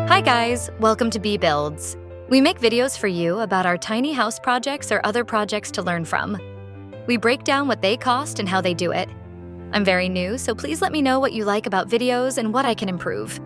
Hi guys, welcome to Bee Builds. We make videos for you about our tiny house projects or other projects to learn from. We break down what they cost and how they do it. I'm very new, so please let me know what you like about videos and what I can improve.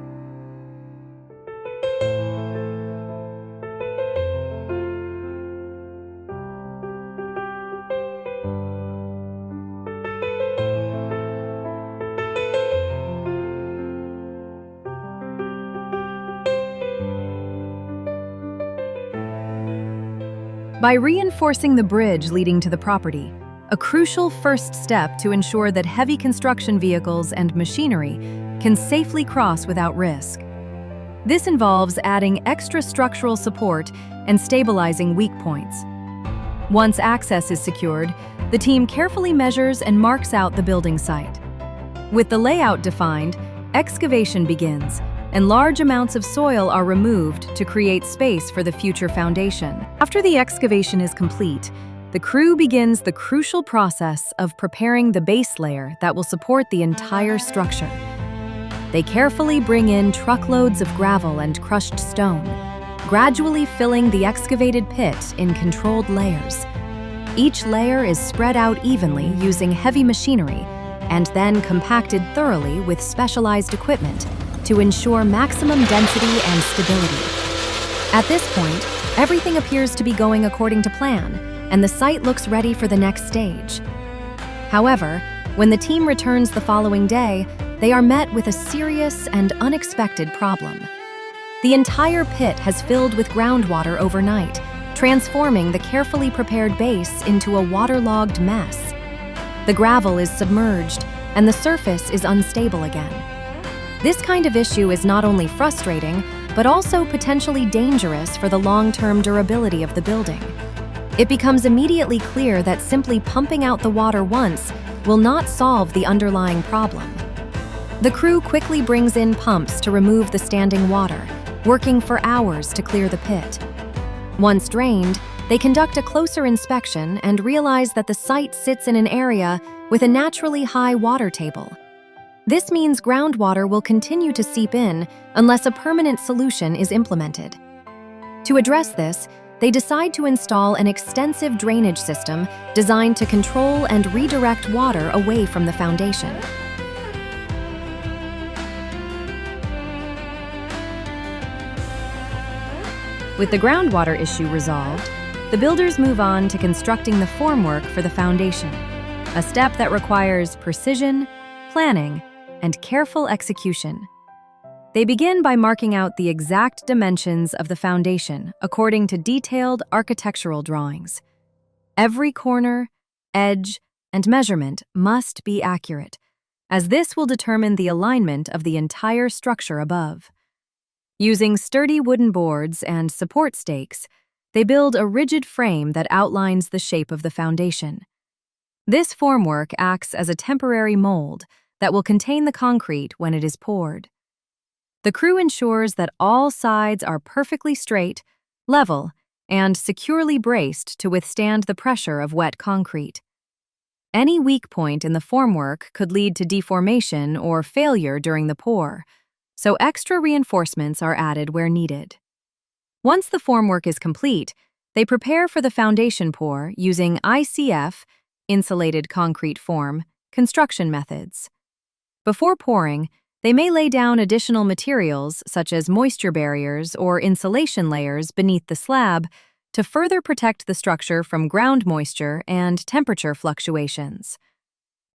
By reinforcing the bridge leading to the property, a crucial first step to ensure that heavy construction vehicles and machinery can safely cross without risk. This involves adding extra structural support and stabilizing weak points. Once access is secured, the team carefully measures and marks out the building site. With the layout defined, excavation begins, and large amounts of soil are removed to create space for the future foundation. After the excavation is complete, the crew begins the crucial process of preparing the base layer that will support the entire structure. They carefully bring in truckloads of gravel and crushed stone, gradually filling the excavated pit in controlled layers. Each layer is spread out evenly using heavy machinery and then compacted thoroughly with specialized equipment to ensure maximum density and stability. At this point, everything appears to be going according to plan, and the site looks ready for the next stage. However, when the team returns the following day, they are met with a serious and unexpected problem. The entire pit has filled with groundwater overnight, transforming the carefully prepared base into a waterlogged mess. The gravel is submerged, and the surface is unstable again. This kind of issue is not only frustrating, but also potentially dangerous for the long-term durability of the building. It becomes immediately clear that simply pumping out the water once will not solve the underlying problem. The crew quickly brings in pumps to remove the standing water, working for hours to clear the pit. Once drained, they conduct a closer inspection and realize that the site sits in an area with a naturally high water table. This means groundwater will continue to seep in unless a permanent solution is implemented. To address this, they decide to install an extensive drainage system designed to control and redirect water away from the foundation. With the groundwater issue resolved, the builders move on to constructing the formwork for the foundation, a step that requires precision, planning, and careful execution. They begin by marking out the exact dimensions of the foundation according to detailed architectural drawings. Every corner, edge, and measurement must be accurate, as this will determine the alignment of the entire structure above. Using sturdy wooden boards and support stakes, they build a rigid frame that outlines the shape of the foundation. This formwork acts as a temporary mold that will contain the concrete when it is poured. The crew ensures that all sides are perfectly straight, level, and securely braced to withstand the pressure of wet concrete. Any weak point in the formwork could lead to deformation or failure during the pour, so extra reinforcements are added where needed. Once the formwork is complete, they prepare for the foundation pour using ICF, insulated concrete form, construction methods. Before pouring, they may lay down additional materials such as moisture barriers or insulation layers beneath the slab to further protect the structure from ground moisture and temperature fluctuations.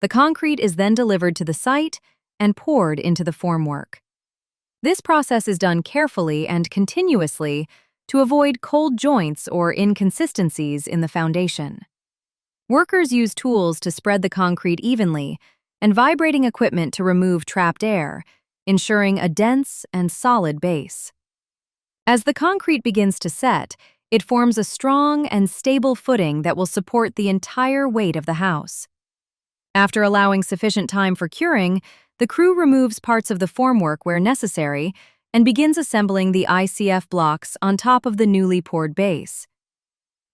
The concrete is then delivered to the site and poured into the formwork. This process is done carefully and continuously to avoid cold joints or inconsistencies in the foundation. Workers use tools to spread the concrete evenly and vibrating equipment to remove trapped air, ensuring a dense and solid base. As the concrete begins to set, it forms a strong and stable footing that will support the entire weight of the house. After allowing sufficient time for curing, the crew removes parts of the formwork where necessary and begins assembling the ICF blocks on top of the newly poured base.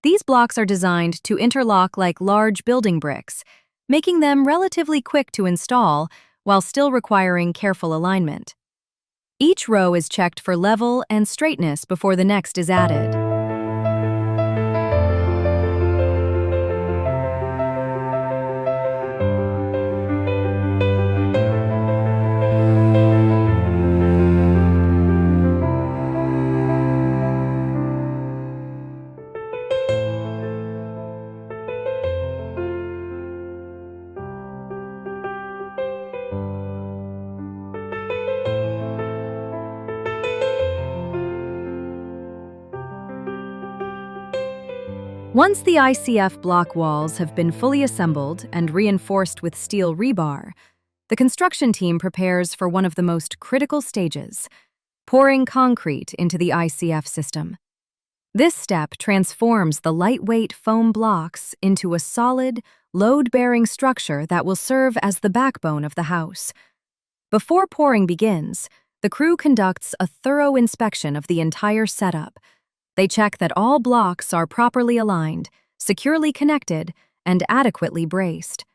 These blocks are designed to interlock like large building bricks, making them relatively quick to install while still requiring careful alignment. Each row is checked for level and straightness before the next is added. Once the ICF block walls have been fully assembled and reinforced with steel rebar, the construction team prepares for one of the most critical stages, pouring concrete into the ICF system. This step transforms the lightweight foam blocks into a solid, load-bearing structure that will serve as the backbone of the house. Before pouring begins, the crew conducts a thorough inspection of the entire setup. They check that all blocks are properly aligned, securely connected, and adequately braced.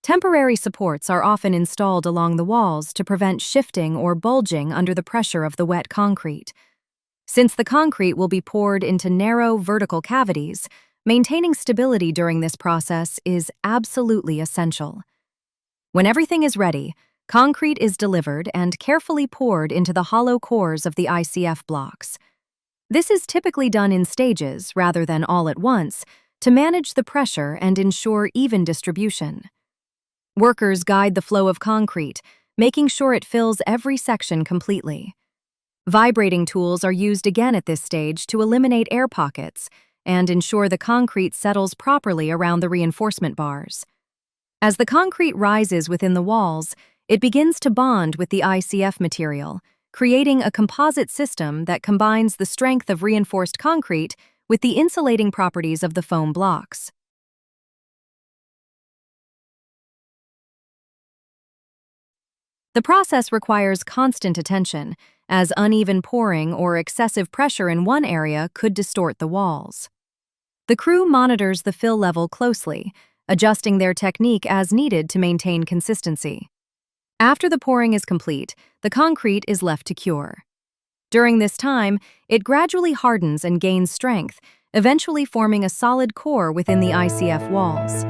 Temporary supports are often installed along the walls to prevent shifting or bulging under the pressure of the wet concrete. Since the concrete will be poured into narrow, vertical cavities, maintaining stability during this process is absolutely essential. When everything is ready, concrete is delivered and carefully poured into the hollow cores of the ICF blocks. This is typically done in stages rather than all at once to manage the pressure and ensure even distribution. Workers guide the flow of concrete, making sure it fills every section completely. Vibrating tools are used again at this stage to eliminate air pockets and ensure the concrete settles properly around the reinforcement bars. As the concrete rises within the walls, it begins to bond with the ICF material, creating a composite system that combines the strength of reinforced concrete with the insulating properties of the foam blocks. The process requires constant attention, as uneven pouring or excessive pressure in one area could distort the walls. The crew monitors the fill level closely, adjusting their technique as needed to maintain consistency. After the pouring is complete, the concrete is left to cure. During this time, it gradually hardens and gains strength, eventually forming a solid core within the ICF walls.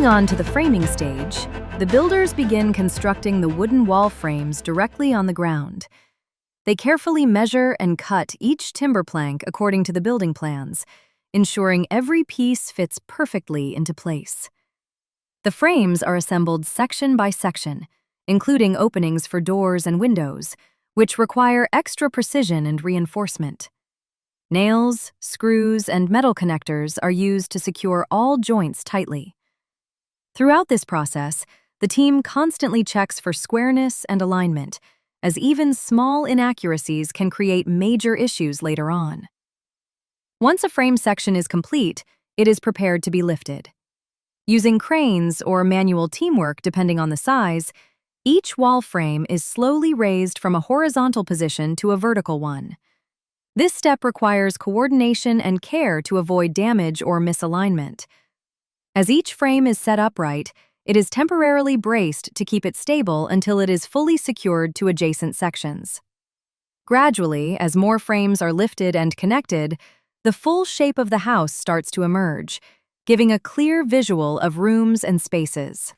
Moving on to the framing stage, the builders begin constructing the wooden wall frames directly on the ground. They carefully measure and cut each timber plank according to the building plans, ensuring every piece fits perfectly into place. The frames are assembled section by section, including openings for doors and windows, which require extra precision and reinforcement. Nails, screws, and metal connectors are used to secure all joints tightly. Throughout this process, the team constantly checks for squareness and alignment, as even small inaccuracies can create major issues later on. Once a frame section is complete, it is prepared to be lifted. Using cranes or manual teamwork depending on the size, each wall frame is slowly raised from a horizontal position to a vertical one. This step requires coordination and care to avoid damage or misalignment. As each frame is set upright, it is temporarily braced to keep it stable until it is fully secured to adjacent sections. Gradually, as more frames are lifted and connected, the full shape of the house starts to emerge, giving a clear visual of rooms and spaces.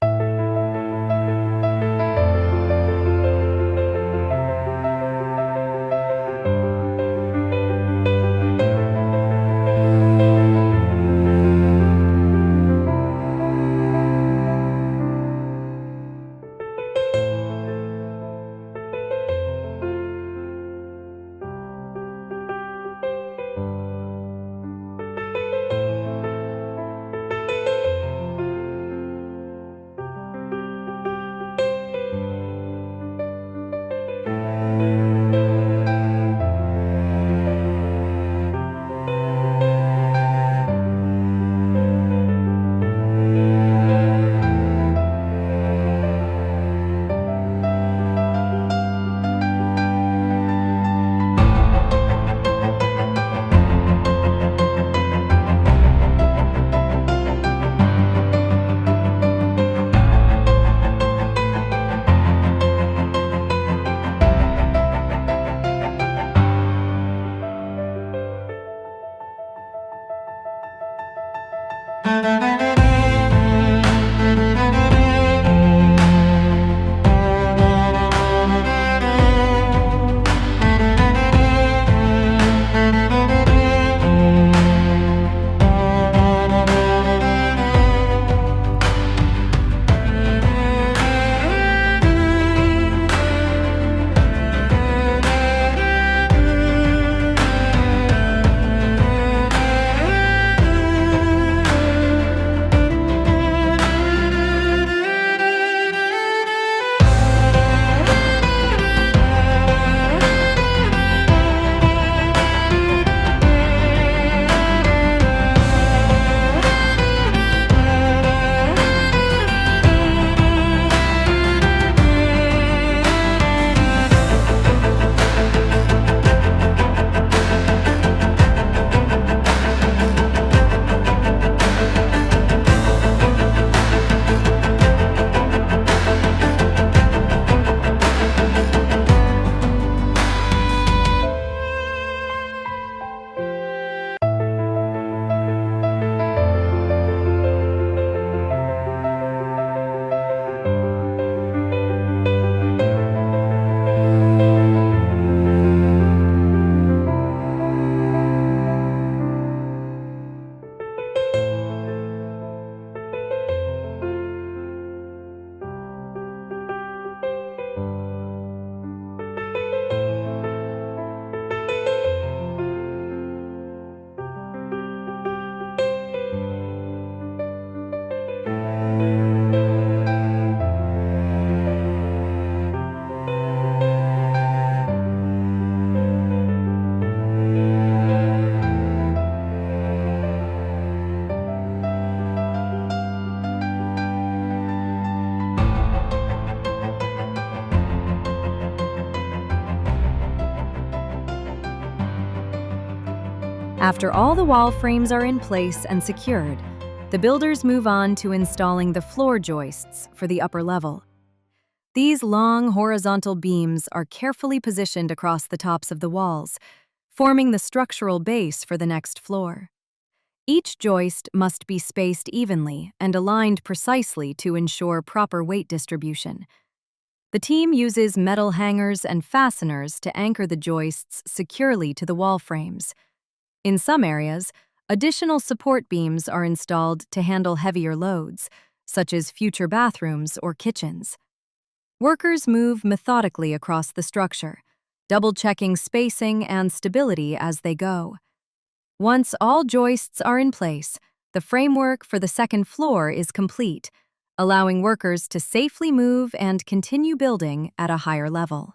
After all the wall frames are in place and secured, the builders move on to installing the floor joists for the upper level. These long horizontal beams are carefully positioned across the tops of the walls, forming the structural base for the next floor. Each joist must be spaced evenly and aligned precisely to ensure proper weight distribution. The team uses metal hangers and fasteners to anchor the joists securely to the wall frames. In some areas, additional support beams are installed to handle heavier loads, such as future bathrooms or kitchens. Workers move methodically across the structure, double-checking spacing and stability as they go. Once all joists are in place, the framework for the second floor is complete, allowing workers to safely move and continue building at a higher level.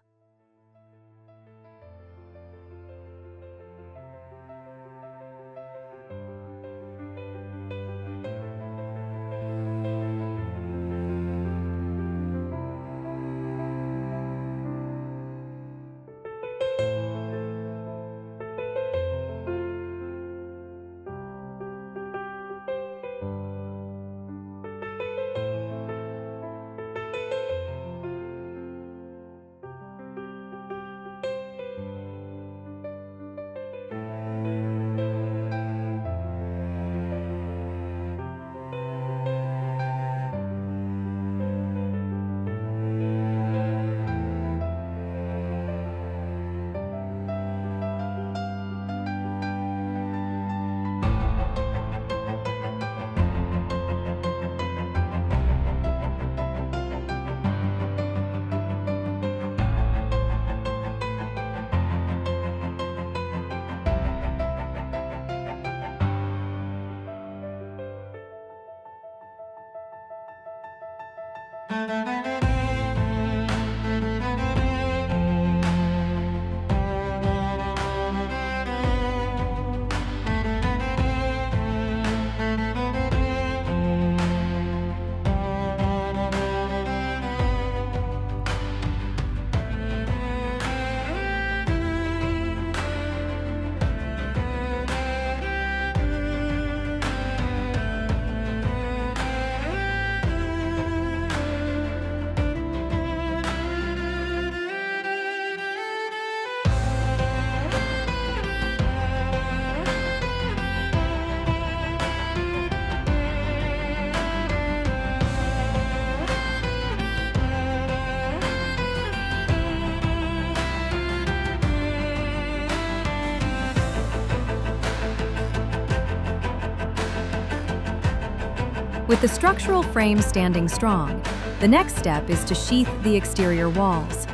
With the structural frame standing strong, the next step is to sheath the exterior walls.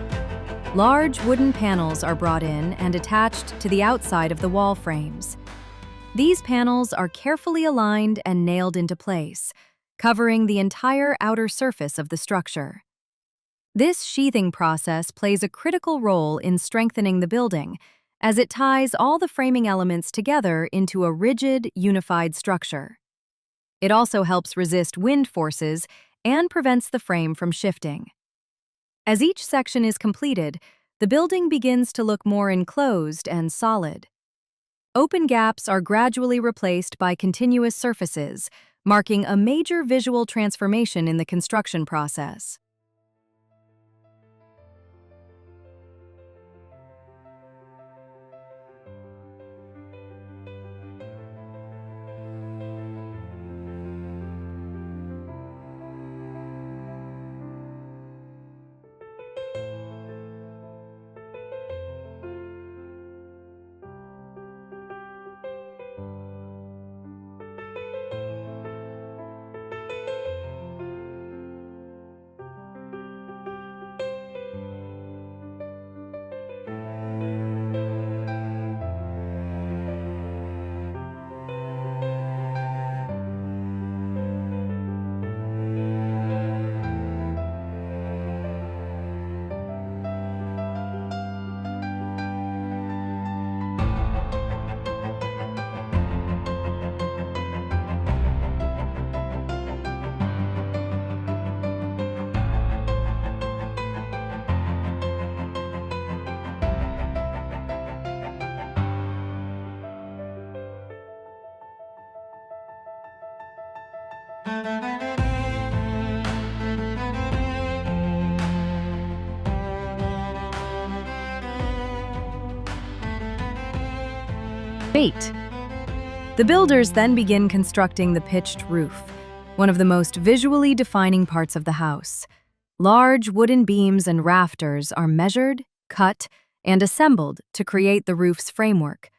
Large wooden panels are brought in and attached to the outside of the wall frames. These panels are carefully aligned and nailed into place, covering the entire outer surface of the structure. This sheathing process plays a critical role in strengthening the building, as it ties all the framing elements together into a rigid, unified structure. It also helps resist wind forces and prevents the frame from shifting. As each section is completed, the building begins to look more enclosed and solid. Open gaps are gradually replaced by continuous surfaces, marking a major visual transformation in the construction process. Wait. The builders then begin constructing the pitched roof, one of the most visually defining parts of the house. Large wooden beams and rafters are measured, cut, and assembled to create the roof's framework.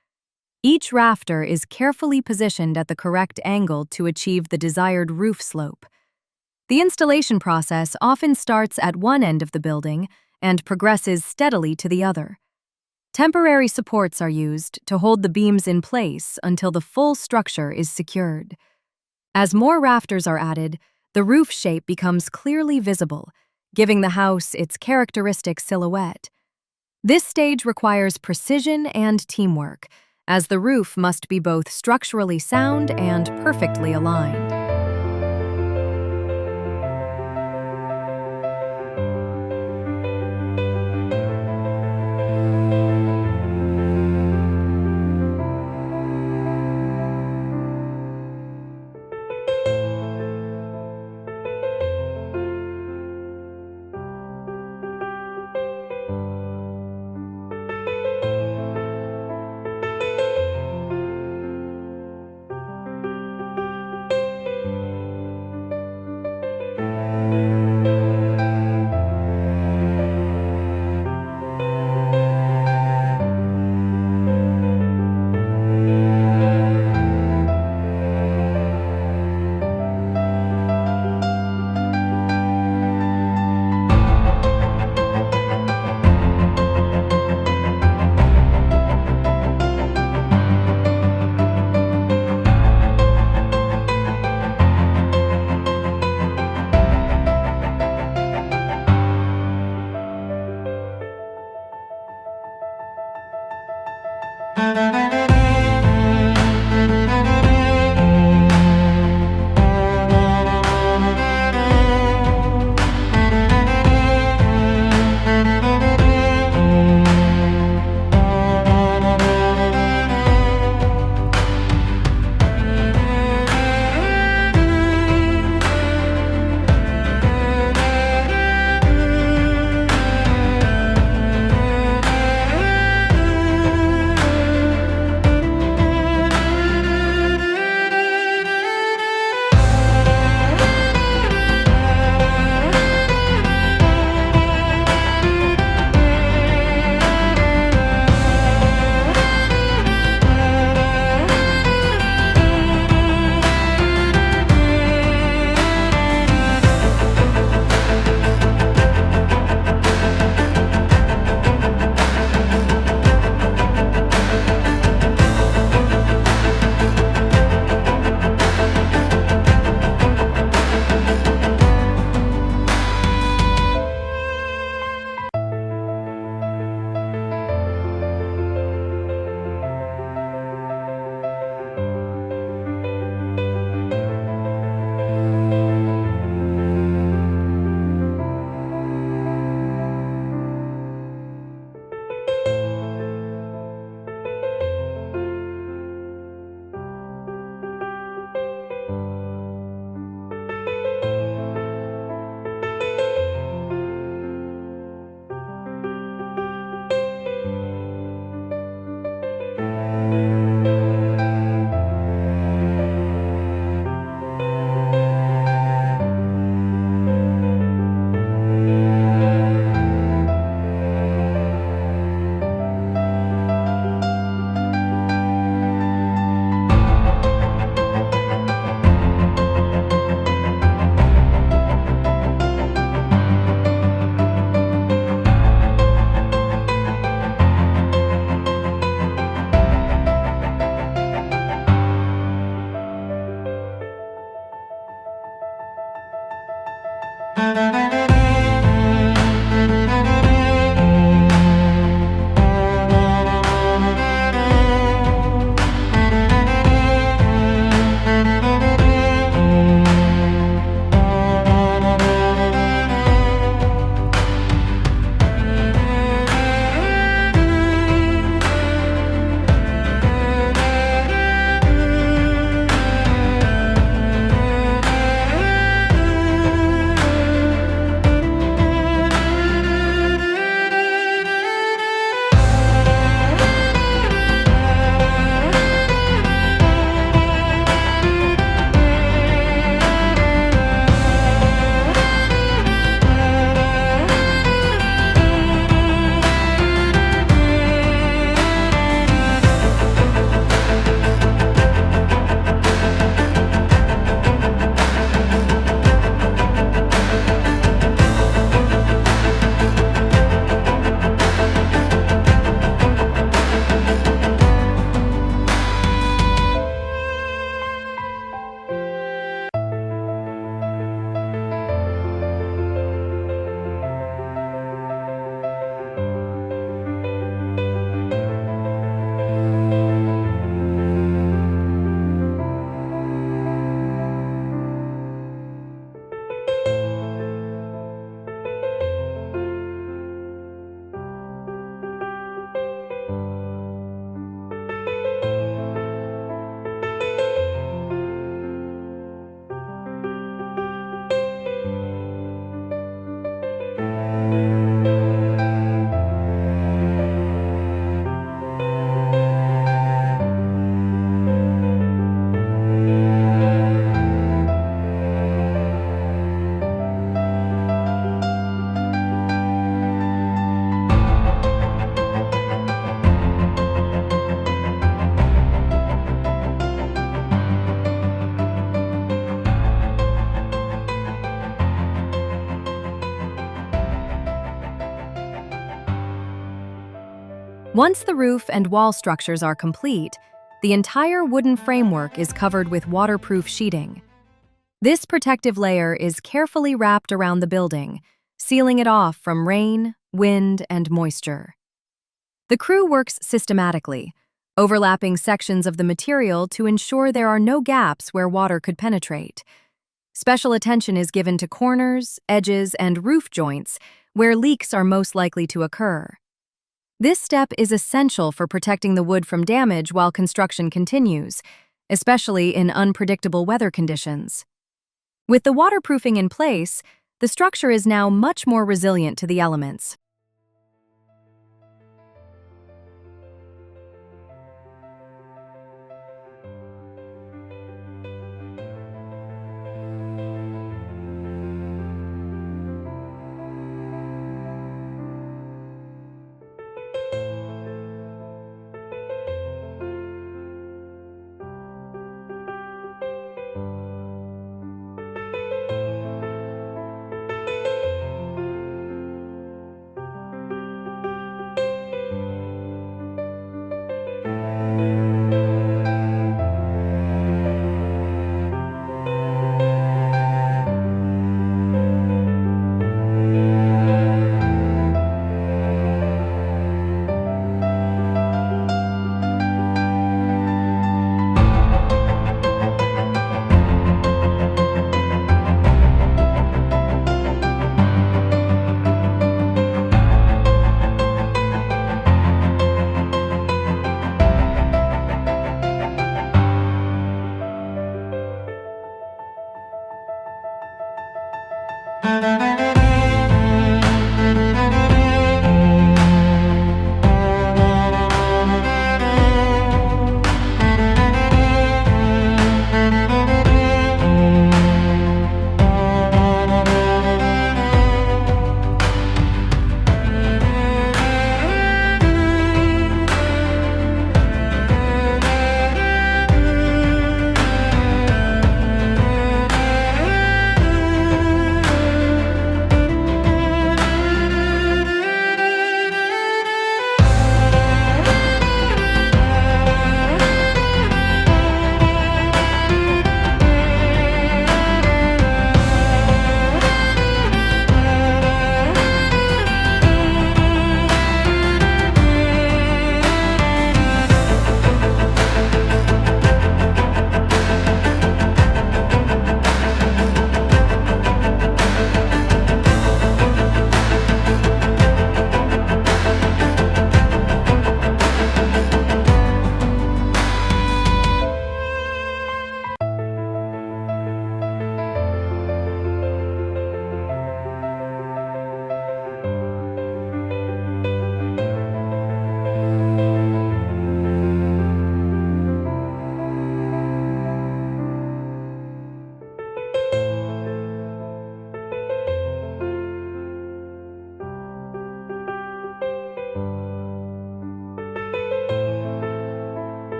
Each rafter is carefully positioned at the correct angle to achieve the desired roof slope. The installation process often starts at one end of the building and progresses steadily to the other. Temporary supports are used to hold the beams in place until the full structure is secured. As more rafters are added, the roof shape becomes clearly visible, giving the house its characteristic silhouette. This stage requires precision and teamwork, as the roof must be both structurally sound and perfectly aligned. Once the roof and wall structures are complete, the entire wooden framework is covered with waterproof sheeting. This protective layer is carefully wrapped around the building, sealing it off from rain, wind, and moisture. The crew works systematically, overlapping sections of the material to ensure there are no gaps where water could penetrate. Special attention is given to corners, edges, and roof joints where leaks are most likely to occur. This step is essential for protecting the wood from damage while construction continues, especially in unpredictable weather conditions. With the waterproofing in place, the structure is now much more resilient to the elements.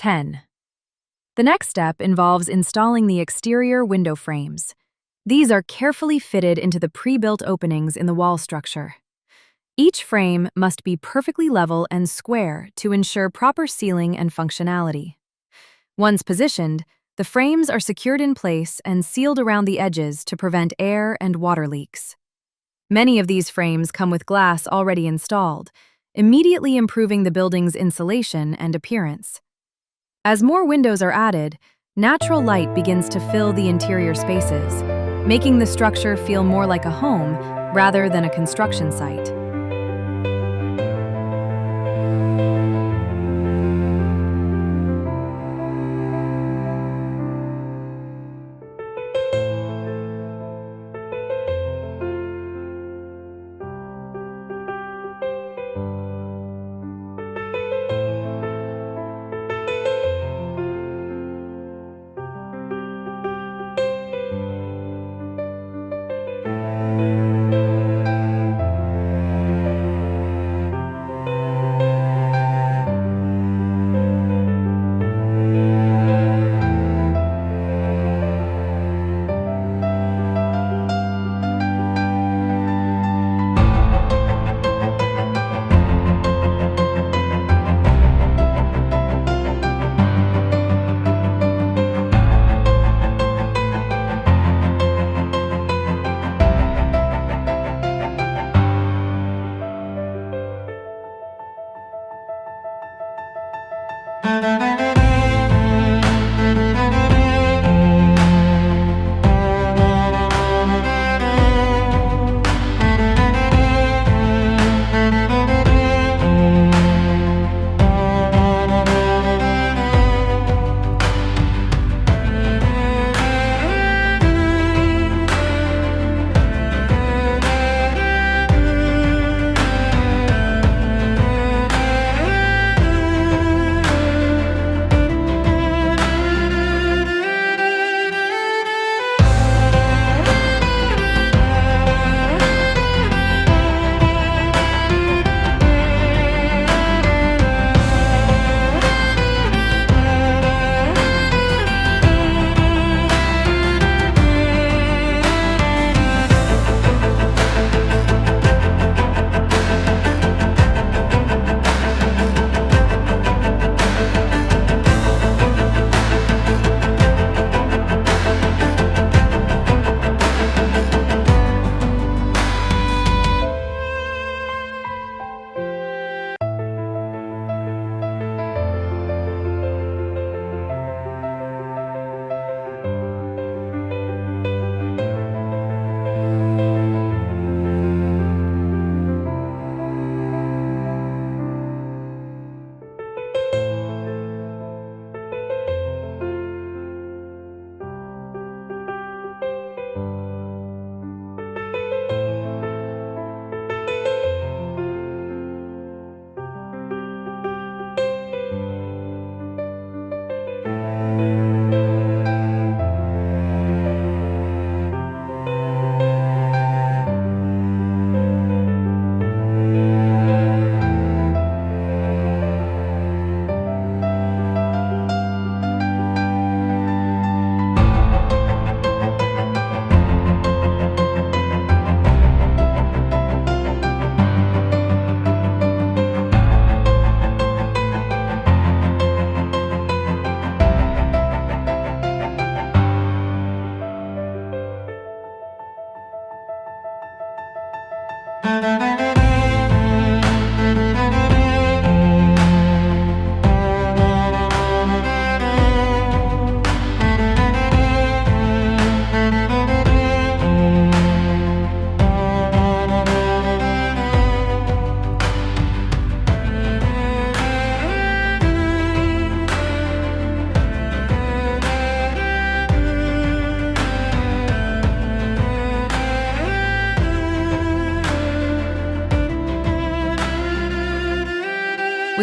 10. The next step involves installing the exterior window frames. These are carefully fitted into the pre-built openings in the wall structure. Each frame must be perfectly level and square to ensure proper sealing and functionality. Once positioned, the frames are secured in place and sealed around the edges to prevent air and water leaks. Many of these frames come with glass already installed, immediately improving the building's insulation and appearance. As more windows are added, natural light begins to fill the interior spaces, making the structure feel more like a home rather than a construction site.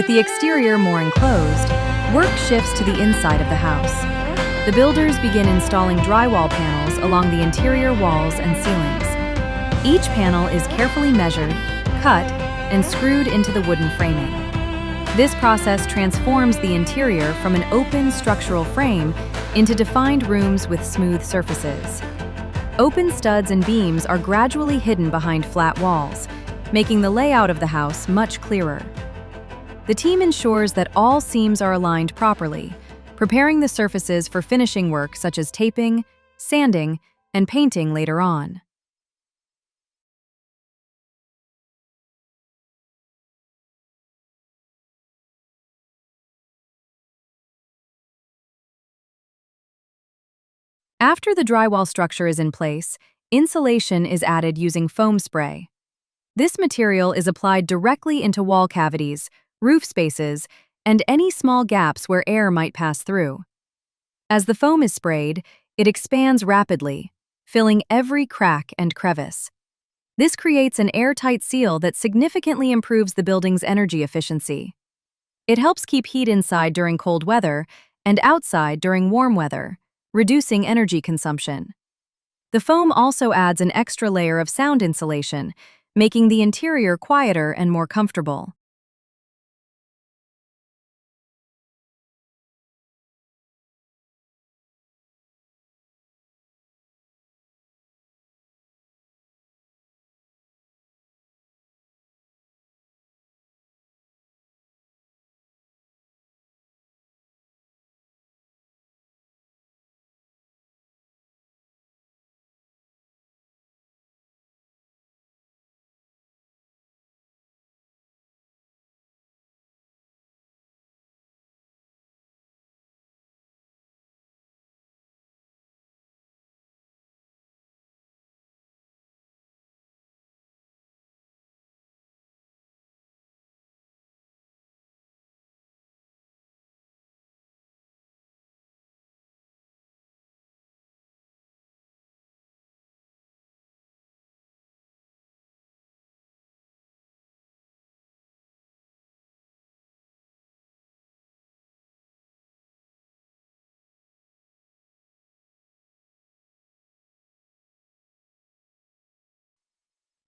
With the exterior more enclosed, work shifts to the inside of the house. The builders begin installing drywall panels along the interior walls and ceilings. Each panel is carefully measured, cut, and screwed into the wooden framing. This process transforms the interior from an open structural frame into defined rooms with smooth surfaces. Open studs and beams are gradually hidden behind flat walls, making the layout of the house much clearer. The team ensures that all seams are aligned properly, preparing the surfaces for finishing work such as taping, sanding, and painting later on. After the drywall structure is in place, insulation is added using foam spray. This material is applied directly into wall cavities, roof spaces, and any small gaps where air might pass through. As the foam is sprayed, it expands rapidly, filling every crack and crevice. This creates an airtight seal that significantly improves the building's energy efficiency. It helps keep heat inside during cold weather and outside during warm weather, reducing energy consumption. The foam also adds an extra layer of sound insulation, making the interior quieter and more comfortable.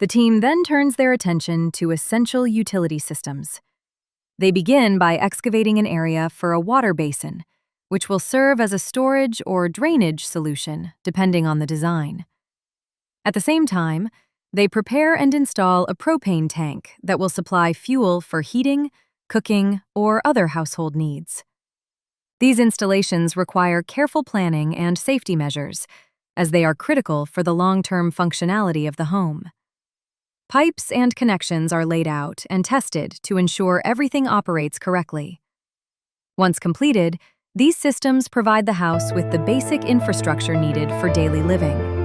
The team then turns their attention to essential utility systems. They begin by excavating an area for a water basin, which will serve as a storage or drainage solution, depending on the design. At the same time, they prepare and install a propane tank that will supply fuel for heating, cooking, or other household needs. These installations require careful planning and safety measures, as they are critical for the long-term functionality of the home. Pipes and connections are laid out and tested to ensure everything operates correctly. Once completed, these systems provide the house with the basic infrastructure needed for daily living.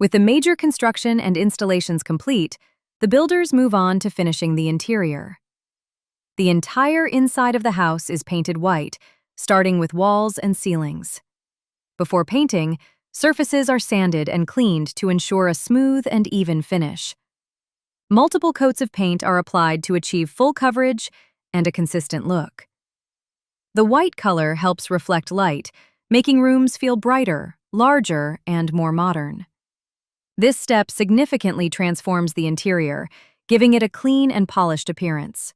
With the major construction and installations complete, the builders move on to finishing the interior. The entire inside of the house is painted white, starting with walls and ceilings. Before painting, surfaces are sanded and cleaned to ensure a smooth and even finish. Multiple coats of paint are applied to achieve full coverage and a consistent look. The white color helps reflect light, making rooms feel brighter, larger, and more modern. This step significantly transforms the interior, giving it a clean and polished appearance.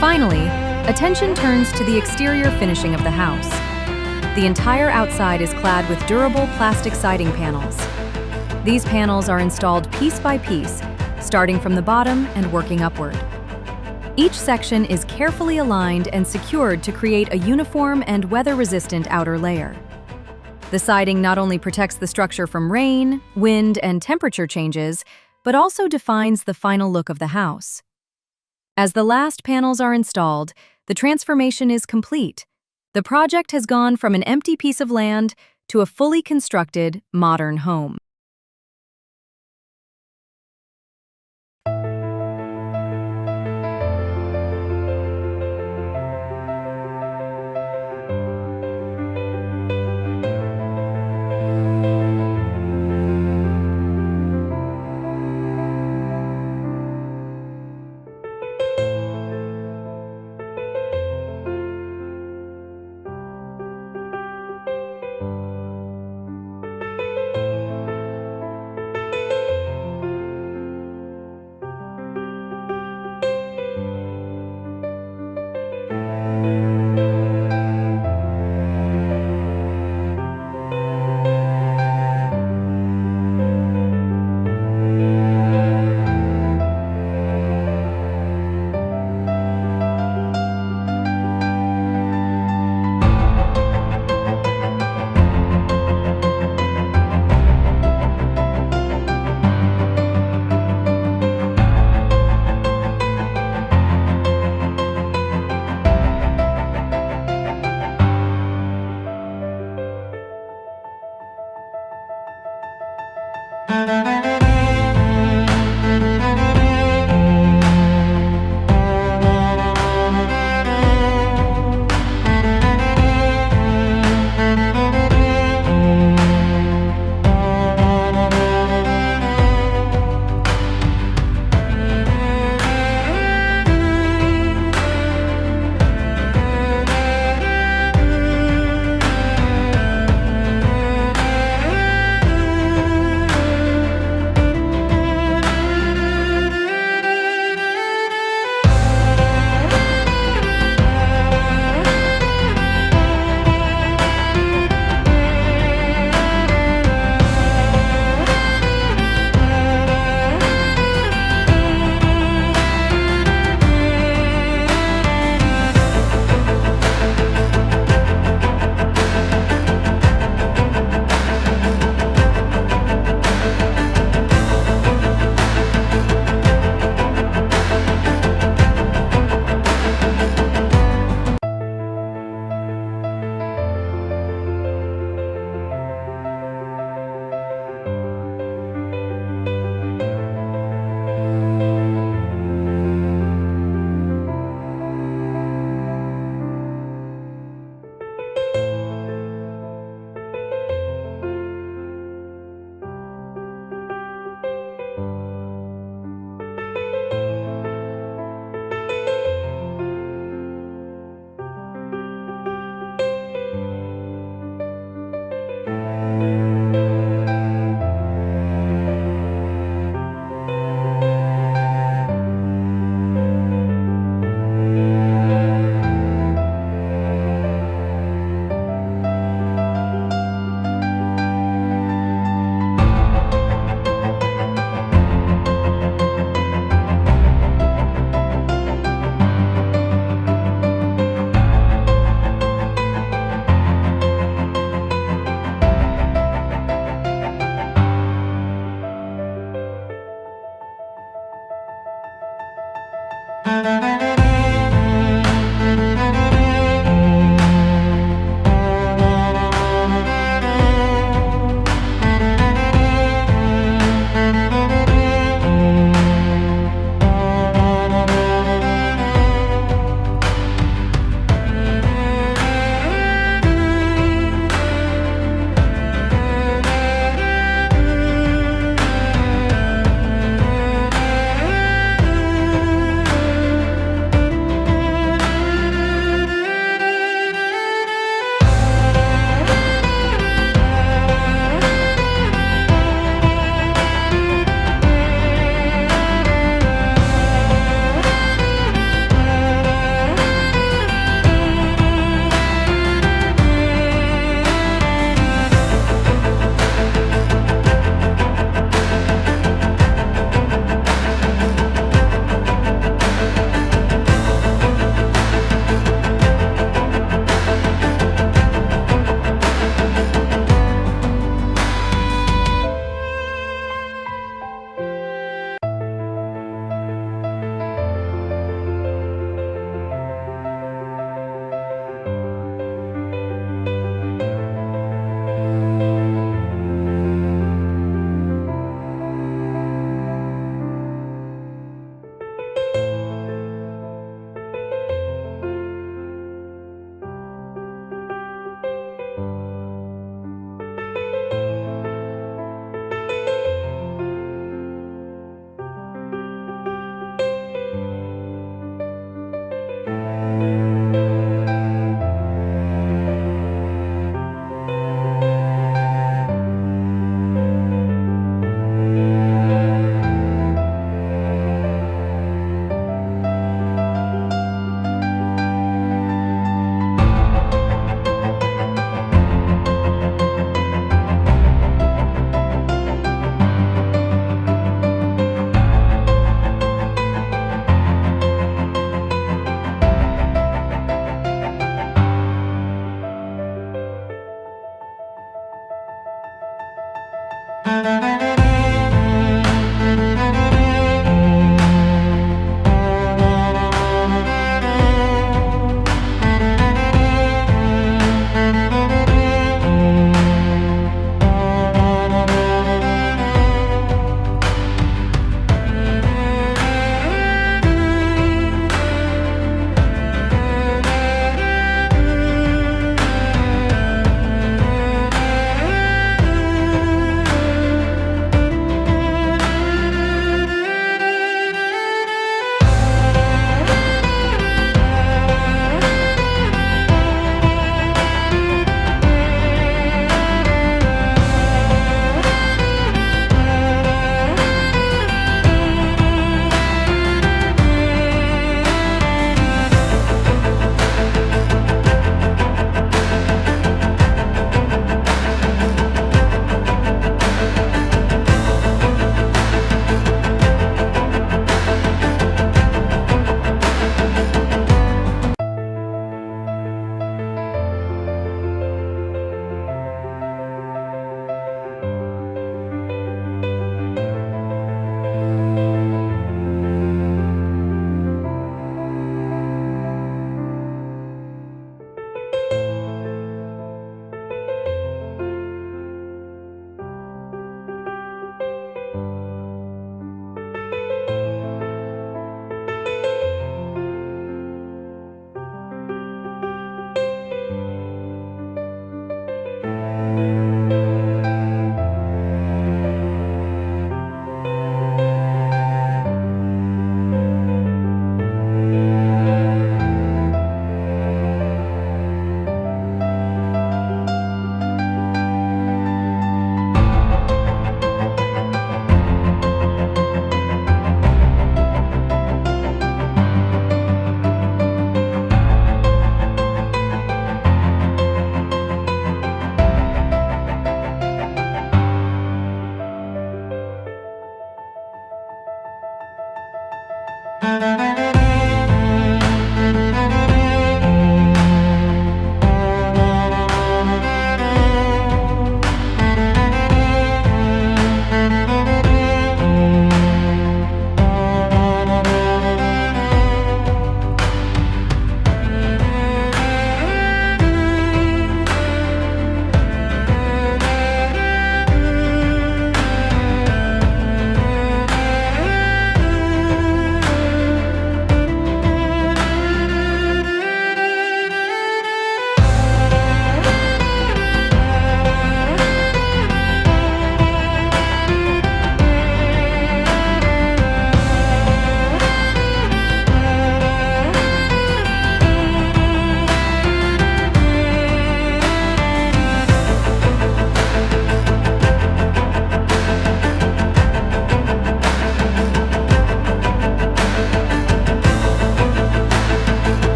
Finally, Attention turns to the exterior finishing of the house. The entire outside is clad with durable plastic siding panels. These panels are installed piece by piece, starting from the bottom and working upward. Each section is carefully aligned and secured to create a uniform and weather-resistant outer layer. The siding not only protects the structure from rain, wind, and temperature changes, but also defines the final look of the house. As the last panels are installed, the transformation is complete. The project has gone from an empty piece of land to a fully constructed, modern home.